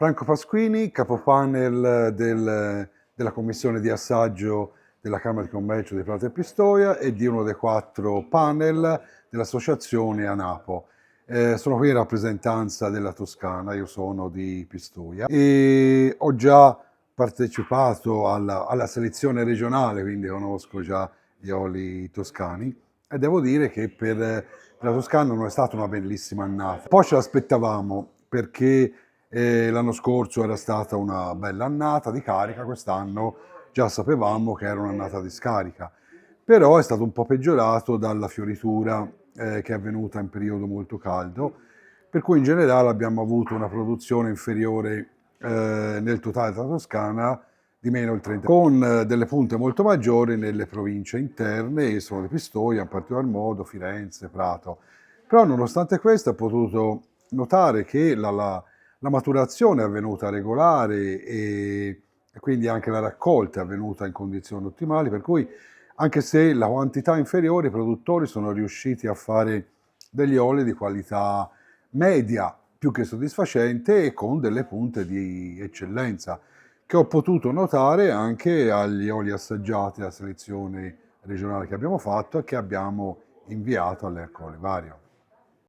Franco Pasquini, capopanel della commissione di assaggio della Camera di Commercio di Prato e Pistoia e di uno dei 4 panel dell'associazione ANAPO. Sono qui in rappresentanza della Toscana, io sono di Pistoia e ho già partecipato alla selezione regionale, quindi conosco già gli oli toscani e devo dire che per la Toscana non è stata una bellissima annata. Poi ce l'aspettavamo perché l'anno scorso era stata una bella annata di carica, quest'anno già sapevamo che era un'annata di scarica, però è stato un po' peggiorato dalla fioritura che è avvenuta in periodo molto caldo, per cui in generale abbiamo avuto una produzione inferiore nel totale della Toscana di meno il 30%, con delle punte molto maggiori nelle province interne, e sono di Pistoia, in particolar modo Firenze, Prato. Però nonostante questo ho potuto notare che la maturazione è avvenuta regolare e quindi anche la raccolta è avvenuta in condizioni ottimali, per cui anche se la quantità è inferiore, i produttori sono riusciti a fare degli oli di qualità media, più che soddisfacente e con delle punte di eccellenza, che ho potuto notare anche agli oli assaggiati alla selezione regionale che abbiamo fatto e che abbiamo inviato all'Ercole Vario.